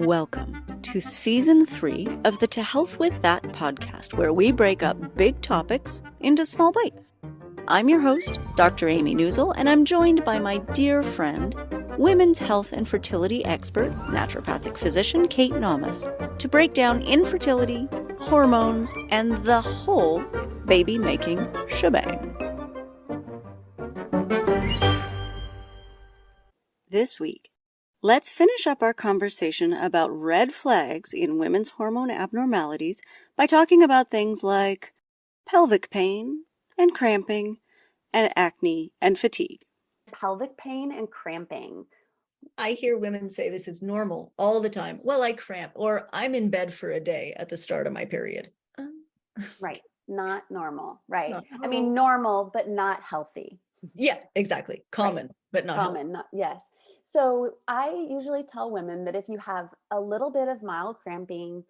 Welcome to Season 3 of the To Health With That podcast, where we break up big topics into small bites. I'm your host, Dr. Amy Newsel, and I'm joined by my dear friend, women's health and fertility expert, naturopathic physician Kate Nomas, to break down infertility, hormones, and the whole baby-making shebang. This week, let's finish up our conversation about red flags in women's hormone abnormalities by talking about things like pelvic pain and cramping and acne and fatigue. Pelvic pain and cramping. I hear women say this is normal all the time. Well, I cramp, or I'm in bed for a day at the start of my period. Right. Not normal. Right. Not I mean, normal, but not healthy. Yeah, exactly. Common, right. But not common. Healthy. Not, yes. So I usually tell women that if you have a little bit of mild cramping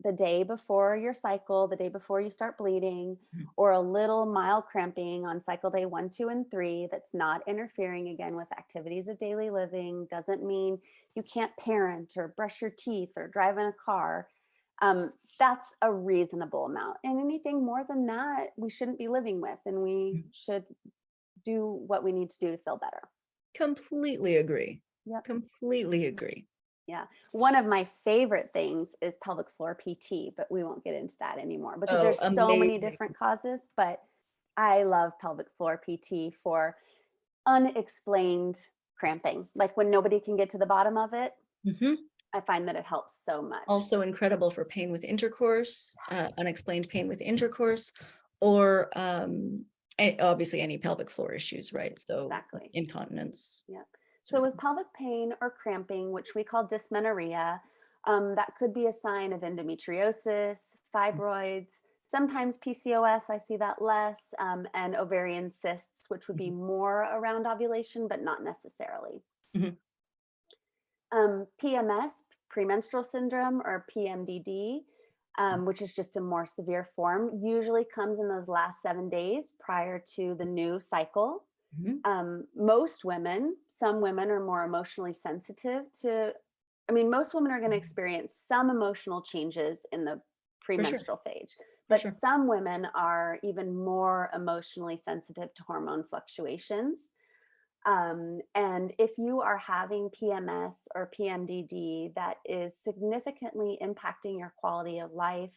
the day before your cycle, the day before you start bleeding, or a little mild cramping on cycle day 1, 2, and 3, that's not interfering again with activities of daily living, doesn't mean you can't parent or brush your teeth or drive in a car. That's a reasonable amount. And anything more than that, we shouldn't be living with, and we should do what we need to do to feel better. Completely agree. Yep. Completely agree. Yeah. One of my favorite things is pelvic floor PT, but we won't get into that anymore because there's so many different causes. But I love pelvic floor PT for unexplained cramping. Like when nobody can get to the bottom of it, I find that it helps so much. Also incredible for pain with intercourse, unexplained pain with intercourse, or obviously any pelvic floor issues, right? So exactly. Incontinence. Yep. So with pelvic pain or cramping, which we call dysmenorrhea, that could be a sign of endometriosis, fibroids, sometimes PCOS, I see that less, and ovarian cysts, which would be more around ovulation, but not necessarily. PMS, premenstrual syndrome, or PMDD, which is just a more severe form, usually comes in those last 7 days prior to the new cycle. Most women, some women are more emotionally sensitive to, most women are going to experience some emotional changes in the premenstrual phase, but some women are even more emotionally sensitive to hormone fluctuations. And if you are having PMS or PMDD that is significantly impacting your quality of life,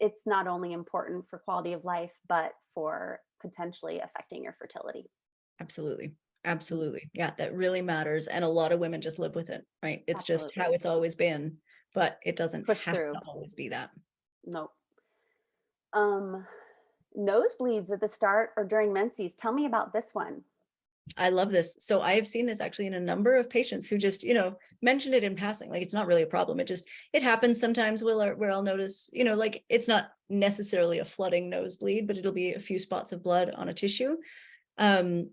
it's not only important for quality of life, but for potentially affecting your fertility. Absolutely. Absolutely. Yeah, that really matters. And a lot of women just live with it, right? It's just how it's always been, but it doesn't have to always be that. Nope. Nosebleeds at the start or during menses. Tell me about this one. I love this. So I have seen this actually in a number of patients who just, mentioned it in passing. Like, it's not really a problem. It happens sometimes where I'll notice, like it's not necessarily a flooding nosebleed, but it'll be a few spots of blood on a tissue. And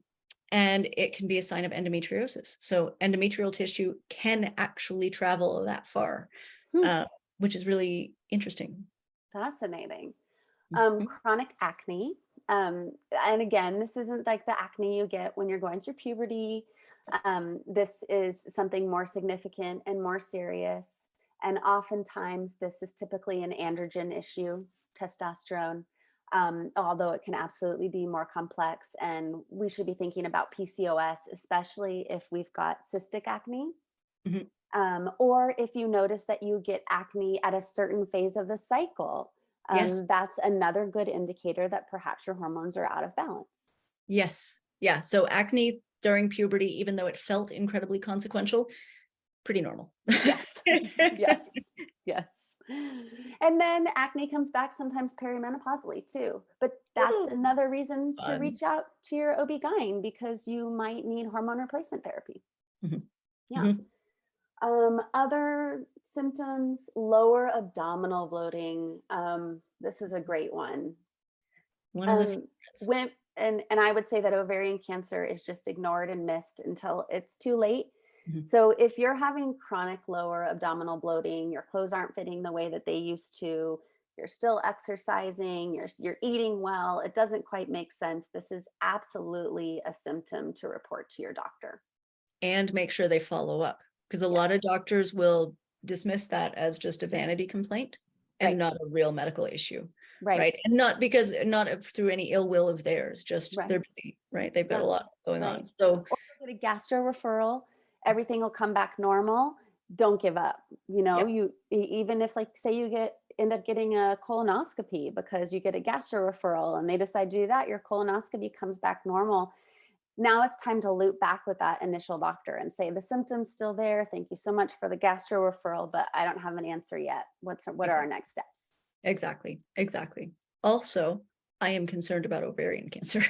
it can be a sign of endometriosis. So endometrial tissue can actually travel that far, which is really interesting. Fascinating. Chronic acne. And again, this isn't like the acne you get when you're going through puberty. This is something more significant and more serious. And oftentimes this is typically an androgen issue, testosterone, although it can absolutely be more complex. And we should be thinking about PCOS, especially if we've got cystic acne. Or if you notice that you get acne at a certain phase of the cycle. That's another good indicator that perhaps your hormones are out of balance. Yes. Yeah. So acne during puberty, even though it felt incredibly consequential, pretty normal. Yes. Yes. And then acne comes back sometimes perimenopausally too. But that's another reason to reach out to your OB-GYN because you might need hormone replacement therapy. Yeah. Other symptoms, lower abdominal bloating. This is a great one. One of the and I would say that ovarian cancer is just ignored and missed until it's too late. So if you're having chronic lower abdominal bloating, your clothes aren't fitting the way that they used to, you're still exercising, you're eating well, it doesn't quite make sense. This is absolutely a symptom to report to your doctor. And make sure they follow up. because a lot of doctors will dismiss that as just a vanity complaint and not a real medical issue. Right. And not through any ill will of theirs, just they're busy, right? They've got a lot going on. So, or get a gastro referral, everything will come back normal. Don't give up. You know, you even if, like, say you end up getting a colonoscopy because you get a gastro referral and they decide to do that, your colonoscopy comes back normal. Now it's time to loop back with that initial doctor and say, the symptom's still there. Thank you so much for the gastro referral, but I don't have an answer yet. What are our next steps? Exactly. Also, I am concerned about ovarian cancer.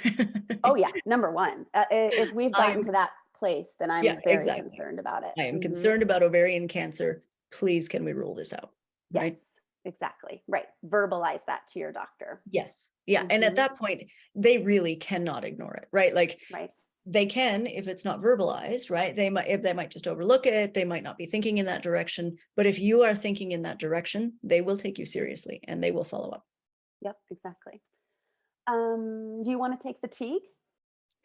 Oh yeah, number one. If we've gotten to that place, then I'm very concerned about it. I am concerned about ovarian cancer. Please, can we rule this out? Yes, right? Exactly. Right. Verbalize that to your doctor. Yes. Yeah. And at that point, they really cannot ignore it, right? Like, they can, if it's not verbalized, right? They might just overlook it. They might not be thinking in that direction. But if you are thinking in that direction, they will take you seriously and they will follow up. Yep, exactly. Do you want to take fatigue?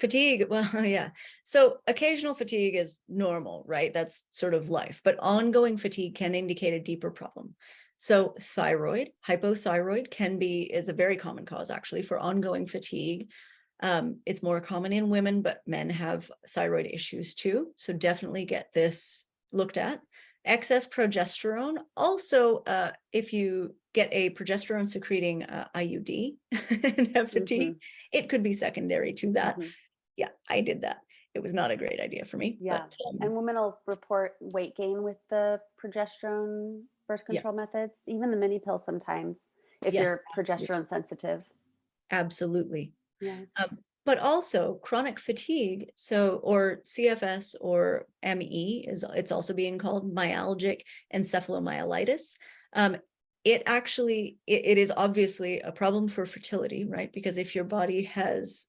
Fatigue, well, yeah. So occasional fatigue is normal, right? That's sort of life. But ongoing fatigue can indicate a deeper problem. So thyroid, hypothyroid is a very common cause actually for ongoing fatigue. It's more common in women, but men have thyroid issues too. So definitely get this looked at. Excess progesterone. Also, if you get a progesterone secreting IUD and have fatigue, it could be secondary to that. Yeah, I did that. It was not a great idea for me. Yeah. But, and women will report weight gain with the progesterone birth control methods, even the mini pill sometimes, if you're progesterone sensitive. Absolutely. Yeah. But also chronic fatigue, or CFS or ME it's also being called myalgic encephalomyelitis. It is obviously a problem for fertility, right? Because if your body has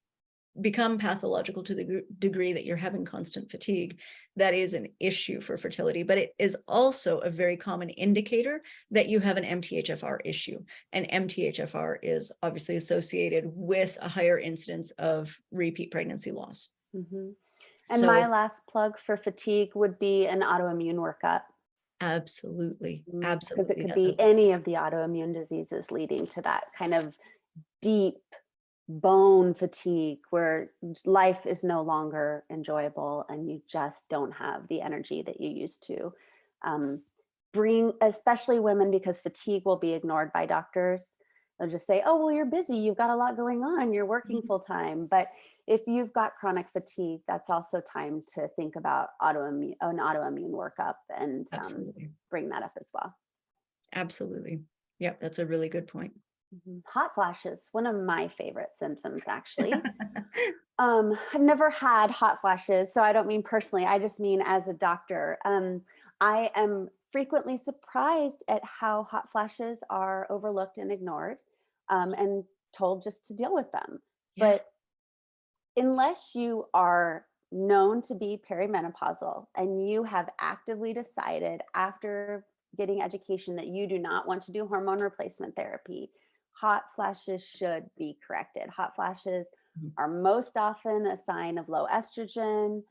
become pathological to the degree that you're having constant fatigue, that is an issue for fertility. But it is also a very common indicator that you have an MTHFR issue. And MTHFR is obviously associated with a higher incidence of repeat pregnancy loss. And my last plug for fatigue would be an autoimmune workup. Absolutely. Because it could be any of the autoimmune diseases leading to that kind of deep bone fatigue where life is no longer enjoyable and you just don't have the energy that you used to. Bring, especially women, because fatigue will be ignored by doctors. They'll just say, oh, well, you're busy, you've got a lot going on, you're working full time. But if you've got chronic fatigue, that's also time to think about an autoimmune workup and bring that up as well. Absolutely. Yep, that's a really good point. Hot flashes, one of my favorite symptoms, actually. I've never had hot flashes, so I don't mean personally, I just mean as a doctor. I am frequently surprised at how hot flashes are overlooked and ignored, and told just to deal with them. But unless you are known to be perimenopausal and you have actively decided after getting education that you do not want to do hormone replacement therapy, hot flashes should be corrected. Hot flashes are most often a sign of low estrogen.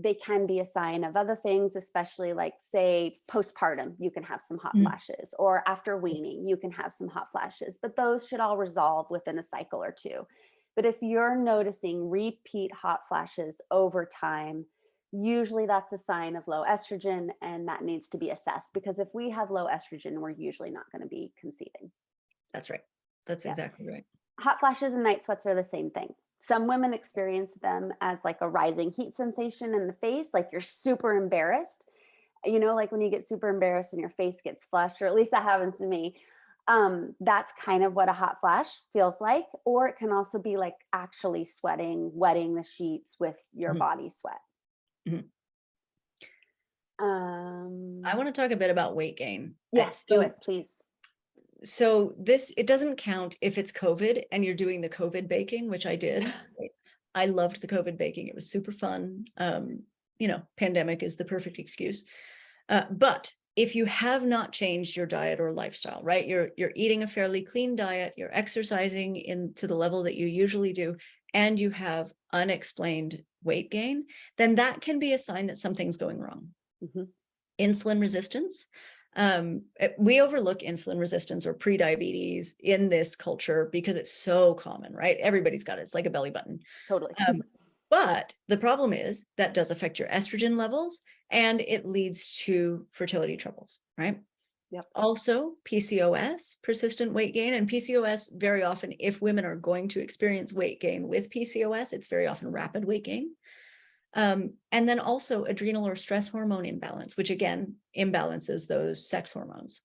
They can be a sign of other things, especially like, say, postpartum, you can have some hot flashes, or after weaning, you can have some hot flashes, but those should all resolve within a cycle or two. But if you're noticing repeat hot flashes over time, usually that's a sign of low estrogen, and that needs to be assessed, because if we have low estrogen, we're usually not going to be conceiving. That's right. That's exactly right. Hot flashes and night sweats are the same thing. Some women experience them as like a rising heat sensation in the face, like you're super embarrassed. You know, like when you get super embarrassed and your face gets flushed, or at least that happens to me. That's kind of what a hot flash feels like. Or it can also be like actually sweating, wetting the sheets with your body sweat. I want to talk a bit about weight gain. Yes, do it, please. So it doesn't count if it's COVID and you're doing the COVID baking, which I did. I loved the COVID baking. It was super fun. Pandemic is the perfect excuse. But if you have not changed your diet or lifestyle, right? You're eating a fairly clean diet, you're exercising to the level that you usually do, and you have unexplained weight gain, then that can be a sign that something's going wrong. Insulin resistance. We overlook insulin resistance or prediabetes in this culture because it's so common, right? Everybody's got it. It's like a belly button. Totally. But the problem is that does affect your estrogen levels and it leads to fertility troubles, right? Yep. Also, PCOS, persistent weight gain, and PCOS very often, if women are going to experience weight gain with PCOS, it's very often rapid weight gain. And then also adrenal or stress hormone imbalance, which again, imbalances those sex hormones.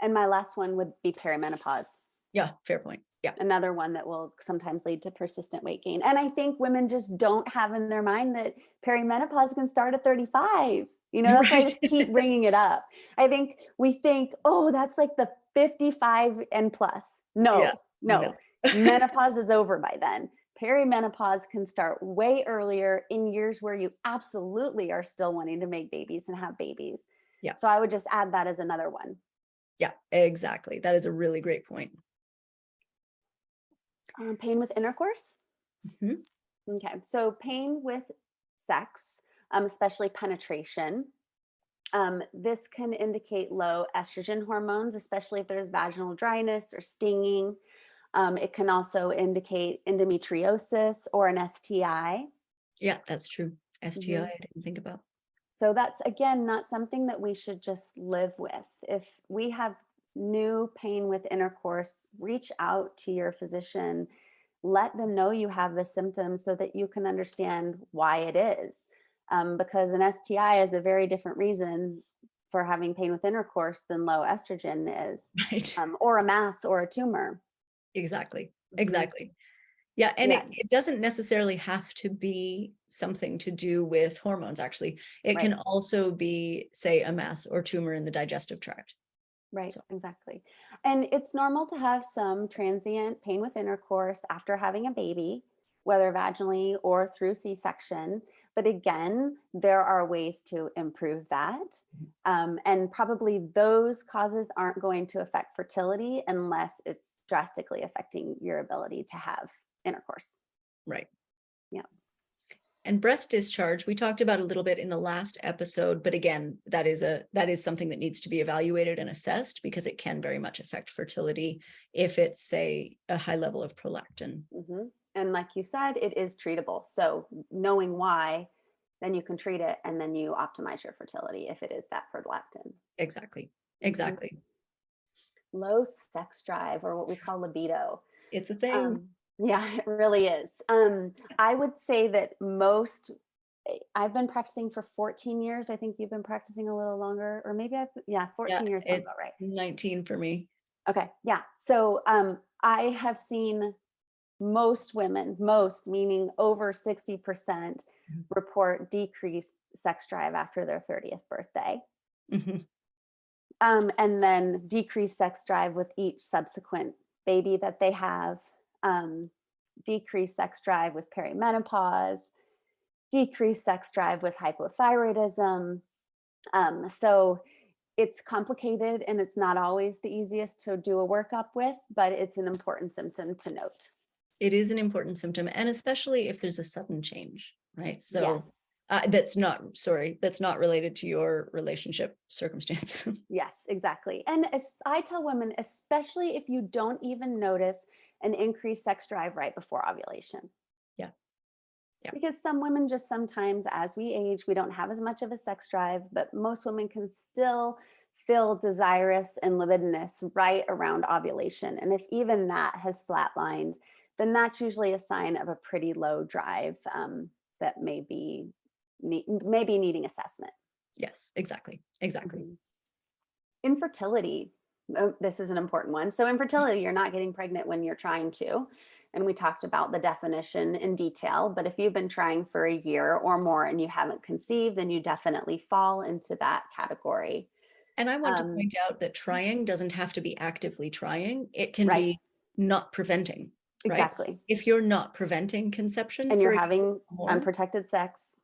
And my last one would be perimenopause. Yeah, fair point. Yeah. Another one that will sometimes lead to persistent weight gain. And I think women just don't have in their mind that perimenopause can start at 35. You know, that's why I just keep bringing it up. I think we think, oh, that's like the 55 and plus. No. Menopause is over by then. Perimenopause can start way earlier in years where you absolutely are still wanting to make babies and have babies. Yeah. So I would just add that as another one. Yeah, exactly. That is a really great point. Pain with intercourse. Okay. So pain with sex, especially penetration. This can indicate low estrogen hormones, especially if there's vaginal dryness or stinging. It can also indicate endometriosis or an STI. Yeah, that's true. STI, I didn't think about. So that's, again, not something that we should just live with. If we have new pain with intercourse, reach out to your physician, let them know you have the symptoms so that you can understand why it is. Because an STI is a very different reason for having pain with intercourse than low estrogen is, right. Or a mass or a tumor. Exactly. Yeah. And it doesn't necessarily have to be something to do with hormones, actually. It can also be, say, a mass or tumor in the digestive tract. Right, exactly. And it's normal to have some transient pain with intercourse after having a baby, whether vaginally or through C-section. But again, there are ways to improve that. And probably those causes aren't going to affect fertility unless it's drastically affecting your ability to have intercourse. Right. Yeah. And breast discharge, we talked about a little bit in the last episode, but again, that is something that needs to be evaluated and assessed because it can very much affect fertility if it's, say, a high level of prolactin. And like you said, it is treatable. So knowing why, then you can treat it and then you optimize your fertility if it is that prolactin. Exactly. Low sex drive, or what we call libido. It's a thing. Yeah, it really is. I would say that I've been practicing for 14 years. I think you've been practicing a little longer, or maybe 14 years sounds about right. 19 for me. Okay. Yeah. So I have seen most women, meaning over 60%, report decreased sex drive after their 30th birthday. And then decreased sex drive with each subsequent baby that they have. Decreased sex drive with perimenopause, decreased sex drive with hypothyroidism. So it's complicated and it's not always the easiest to do a workup with, but it's an important symptom to note. It is an important symptom, and especially if there's a sudden change, right? So yes. That's not related to your relationship circumstance. Yes, exactly. And I tell women, especially if you don't even notice an increased sex drive right before ovulation. Yeah. Because some women just sometimes, as we age, we don't have as much of a sex drive, but most women can still feel desirous and libidinous right around ovulation. And if even that has flatlined, then that's usually a sign of a pretty low drive that may be needing assessment. Yes, exactly. Infertility. This is an important one. So infertility, you're not getting pregnant when you're trying to. And we talked about the definition in detail, but if you've been trying for a year or more and you haven't conceived, then you definitely fall into that category. And I want to point out that trying doesn't have to be actively trying. It can be not preventing. Right? Exactly. If you're not preventing conception and you're having unprotected sex.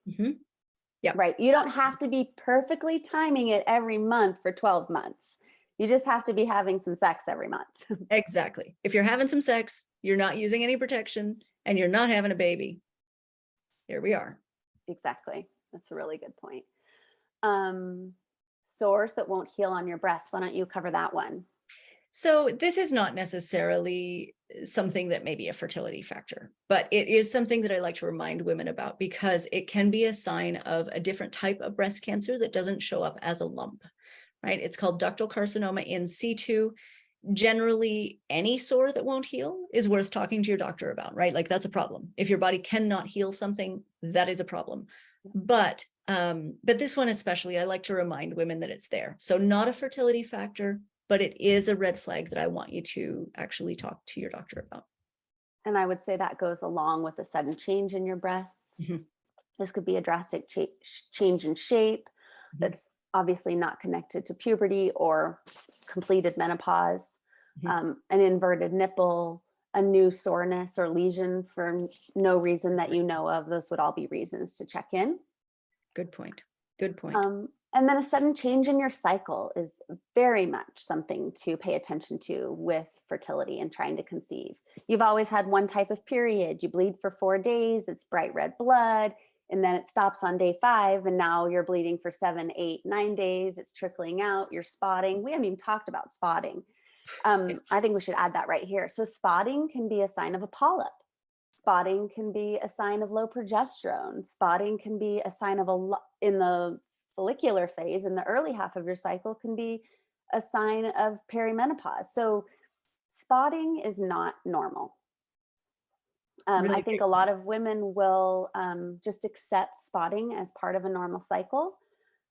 Yeah. Right. You don't have to be perfectly timing it every month for 12 months. You just have to be having some sex every month. Exactly. If you're having some sex, you're not using any protection, and you're not having a baby, here we are. Exactly. That's a really good point. Sores that won't heal on your breasts. Why don't you cover that one? So this is not necessarily something that may be a fertility factor, but it is something that I like to remind women about because it can be a sign of a different type of breast cancer that doesn't show up as a lump, right? It's called ductal carcinoma in situ. Generally, any sore that won't heal is worth talking to your doctor about, right? Like that's a problem. If your body cannot heal something, that is a problem. But this one especially, I like to remind women that it's there. So not a fertility factor, but it is a red flag that I want you to actually talk to your doctor about. And I would say that goes along with a sudden change in your breasts. Mm-hmm. This could be a drastic change in shape that's obviously not connected to puberty or completed menopause, an inverted nipple, a new soreness or lesion for no reason that you know of. Those would all be reasons to check in. Good point. Good point. And then a sudden change in your cycle is very much something to pay attention to with fertility and trying to conceive. You've always had one type of period. You bleed for 4 days, it's bright red blood, and then it stops on day 5, and now you're bleeding for 7, 8, 9 days. It's trickling out, you're spotting. We haven't even talked about spotting. I think we should add that right here. So spotting can be a sign of a polyp. Spotting can be a sign of low progesterone. Spotting can be a sign of in the follicular phase, in the early half of your cycle, can be a sign of perimenopause. So spotting is not normal. Really I think a lot of women will just accept spotting as part of a normal cycle.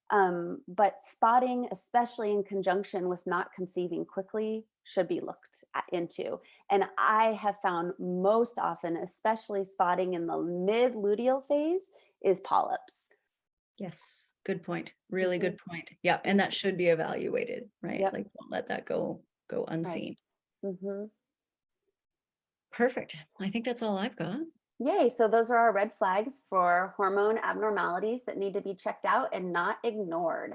But spotting, especially in conjunction with not conceiving quickly, should be looked into. And I have found most often, especially spotting in the mid-luteal phase, is polyps. Yes, good point. Really good point. Yeah, and that should be evaluated, right? Yep. Like don't let that go unseen. Right. Mm-hmm. Perfect. I think that's all I've got. Yay. So those are our red flags for hormone abnormalities that need to be checked out and not ignored.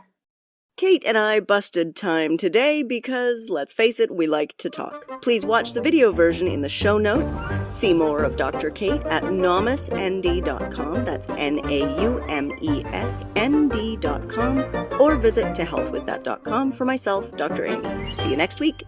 Kate and I busted time today because, let's face it, we like to talk. Please watch the video version in the show notes. See more of Dr. Kate at naumesnd.com. That's naumesnd.com. Or visit tohealthwiththat.com for myself, Dr. Amy. See you next week.